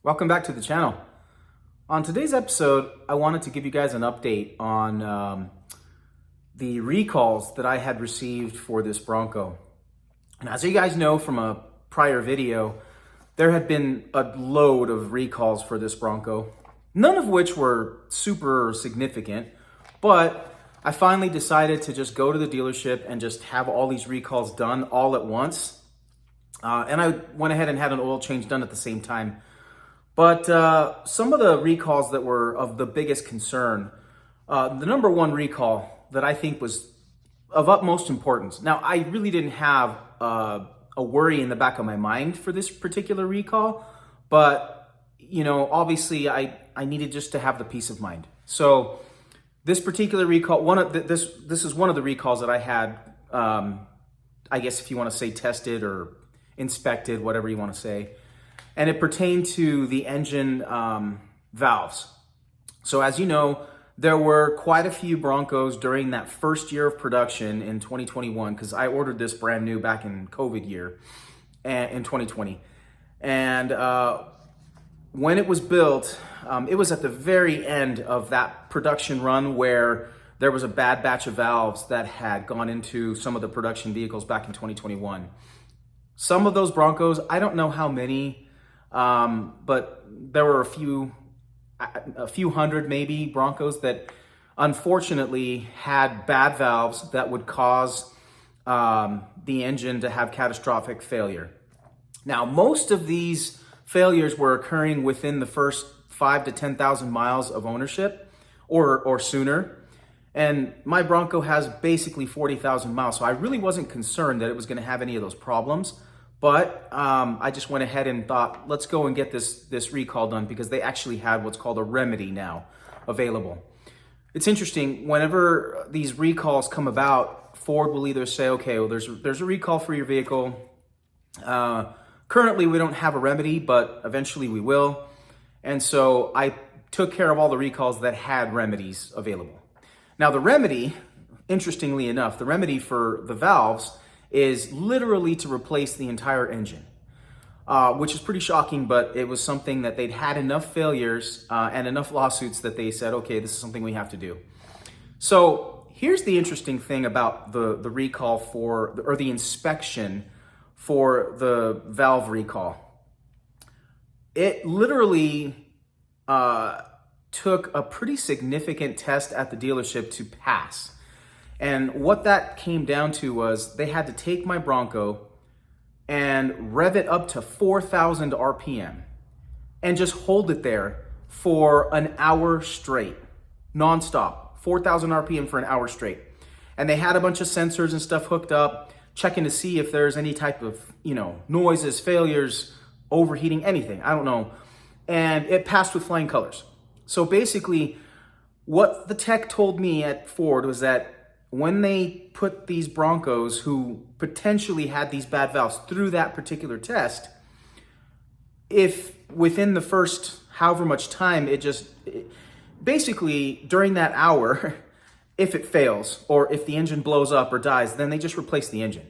Welcome back to the channel. On today's episode, I wanted to give you guys an update on the recalls that I had received for this Bronco. And as you guys know from a prior video, there had been a load of recalls for this Bronco, none of which were super significant, but I finally decided to just go to the dealership and just have all these recalls done all at once. And I went ahead and had an oil change done at the same time. But some of the recalls that were of the biggest concern, the number one recall that I think was of utmost importance. Now, I really didn't have a worry in the back of my mind for this particular recall, but obviously I needed just to have the peace of mind. So this particular recall, this is one of the recalls that I had, I guess if you want to say tested or inspected, whatever you want to say. And it pertained to the engine valves. So as you know, there were quite a few Broncos during that first year of production in 2021, because I ordered this brand new back in COVID year in 2020. And when it was built, it was at the very end of that production run where there was a bad batch of valves that had gone into some of the production vehicles back in 2021. Some of those Broncos, I don't know how many, but there were a few hundred maybe Broncos that unfortunately had bad valves that would cause the engine to have catastrophic failure. Now, most of these failures were occurring within the first 5 to 10,000 miles of ownership or sooner. And my Bronco has basically 40,000 miles, so I really wasn't concerned that it was going to have any of those problems. But I just went ahead and thought, let's go and get this recall done, because they actually had what's called a remedy now available. It's interesting, whenever these recalls come about, Ford will either say, okay, well, there's a recall for your vehicle. Currently, we don't have a remedy, but eventually we will. And so I took care of all the recalls that had remedies available. Now the remedy, interestingly enough, the remedy for the valves is literally to replace the entire engine, which is pretty shocking, but it was something that they'd had enough failures and enough lawsuits that they said, okay, this is something we have to do. So here's the interesting thing about the recall or the inspection for the valve recall. It literally took a pretty significant test at the dealership to pass. And what that came down to was they had to take my Bronco and rev it up to 4,000 RPM and just hold it there for an hour straight, nonstop, 4,000 RPM for an hour straight. And they had a bunch of sensors and stuff hooked up, checking to see if there's any type of, noises, failures, overheating, anything, I don't know. And it passed with flying colors. So basically, what the tech told me at Ford was that when they put these Broncos who potentially had these bad valves through that particular test, if within the first however much time, basically during that hour, if it fails or if the engine blows up or dies, then they just replace the engine.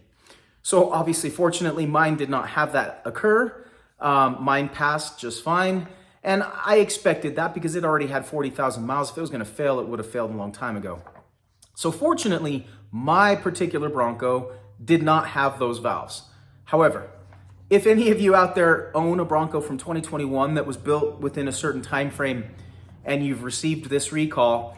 So obviously, fortunately, mine did not have that occur. Mine passed just fine. And I expected that because it already had 40,000 miles. If it was going to fail, it would have failed a long time ago. So fortunately, my particular Bronco did not have those valves. However, if any of you out there own a Bronco from 2021 that was built within a certain time frame and you've received this recall,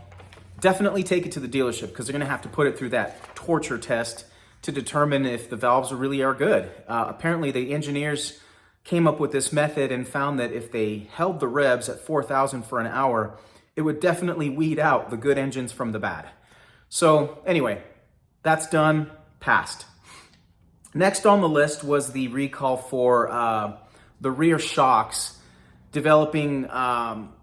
definitely take it to the dealership, because they're going to have to put it through that torture test to determine if the valves really are good. Apparently, the engineers came up with this method and found that if they held the revs at 4,000 for an hour, it would definitely weed out the good engines from the bad. So anyway, that's done, passed. Next on the list was the recall for the rear shocks developing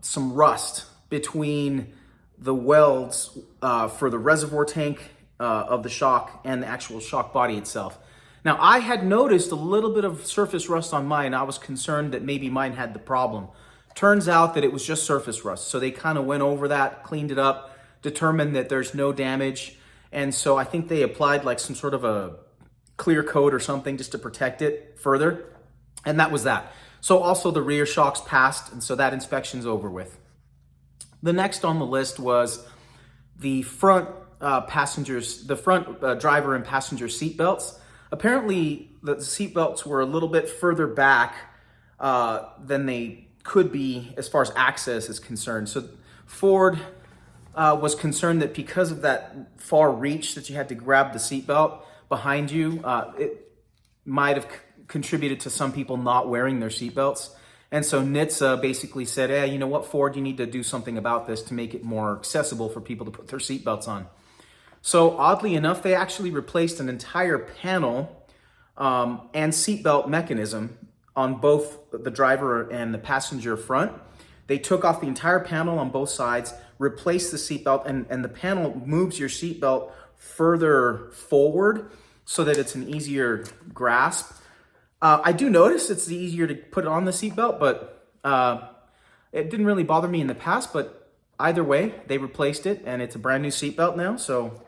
some rust between the welds for the reservoir tank of the shock and the actual shock body itself. Now, I had noticed a little bit of surface rust on mine. I was concerned that maybe mine had the problem. Turns out that it was just surface rust. So they kind of went over that, cleaned it up, determined that there's no damage. And so I think they applied like some sort of a clear coat or something just to protect it further. And that was that. So also the rear shocks passed, and so that inspection's over with. The next on the list was the front driver and passenger seat belts. Apparently, the seat belts were a little bit further back than they could be as far as access is concerned. So Ford was concerned that because of that far reach that you had to grab the seatbelt behind you, it might have contributed to some people not wearing their seatbelts. And so NHTSA basically said, hey, you know what, Ford, you need to do something about this to make it more accessible for people to put their seatbelts on. So oddly enough, they actually replaced an entire panel and seatbelt mechanism on both the driver and the passenger front. They took off the entire panel on both sides, replaced the seatbelt, and the panel moves your seatbelt further forward so that it's an easier grasp. I do notice it's easier to put on the seatbelt, but it didn't really bother me in the past. But either way, they replaced it, and it's a brand new seatbelt now. So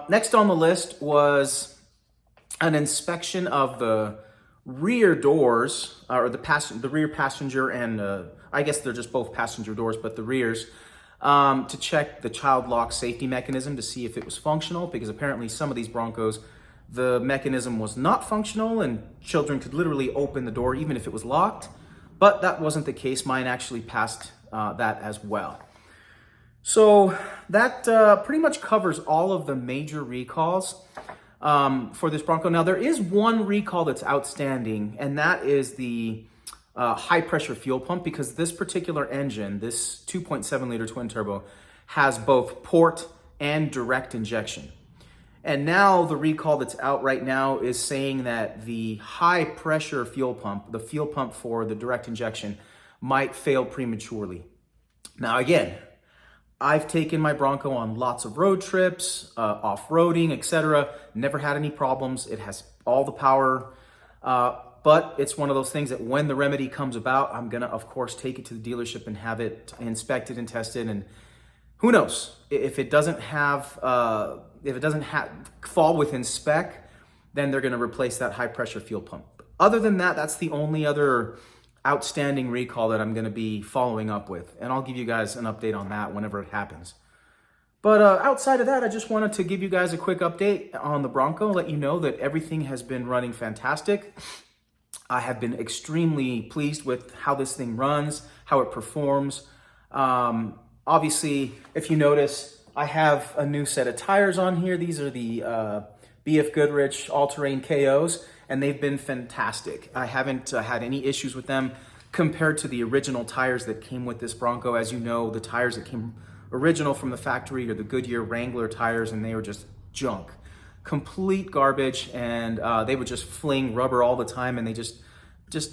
next on the list was an inspection of the rear doors, or the rear passenger, and I guess they're just both passenger doors, but the rears, to check the child lock safety mechanism to see if it was functional, because apparently some of these Broncos, the mechanism was not functional and children could literally open the door even if it was locked. But that wasn't the case. Mine actually passed that as well. So that pretty much covers all of the major recalls for this Bronco. Now, there is one recall that's outstanding, and that is the high pressure fuel pump, because this particular engine, this 2.7 liter twin turbo, has both port and direct injection. And now the recall that's out right now is saying that the high pressure fuel pump, the fuel pump for the direct injection, might fail prematurely. Now again, I've taken my Bronco on lots of road trips, off-roading, etc. Never had any problems. It has all the power, but it's one of those things that when the remedy comes about, I'm gonna, of course, take it to the dealership and have it inspected and tested. And who knows, if it doesn't fall within spec, then they're gonna replace that high pressure fuel pump. Other than that, that's the only other outstanding recall that I'm going to be following up with, and I'll give you guys an update on that whenever it happens. But outside of that, I just wanted to give you guys a quick update on the Bronco, let you know that everything has been running fantastic. I have been extremely pleased with how this thing runs, how it performs. Obviously, if you notice, I have a new set of tires on here. These are the BF Goodrich all-terrain KOs, and they've been fantastic. I haven't had any issues with them compared to the original tires that came with this Bronco. As you know, the tires that came original from the factory are the Goodyear Wrangler tires, and they were just junk, complete garbage, and they would just fling rubber all the time, and they just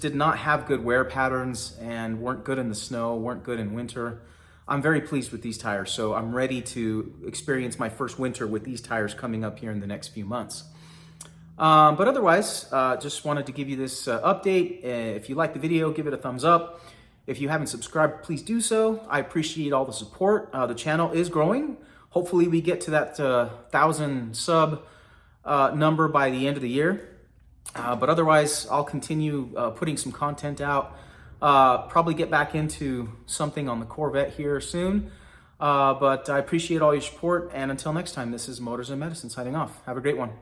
did not have good wear patterns and weren't good in the snow, weren't good in winter. I'm very pleased with these tires, so I'm ready to experience my first winter with these tires coming up here in the next few months. But otherwise, just wanted to give you this update. If you like the video, give it a thumbs up. If you haven't subscribed, please do so. I appreciate all the support. The channel is growing. Hopefully we get to that 1,000 sub number by the end of the year. But otherwise, I'll continue putting some content out. Probably get back into something on the Corvette here soon. But I appreciate all your support. And until next time, this is Motors and Medicine signing off. Have a great one.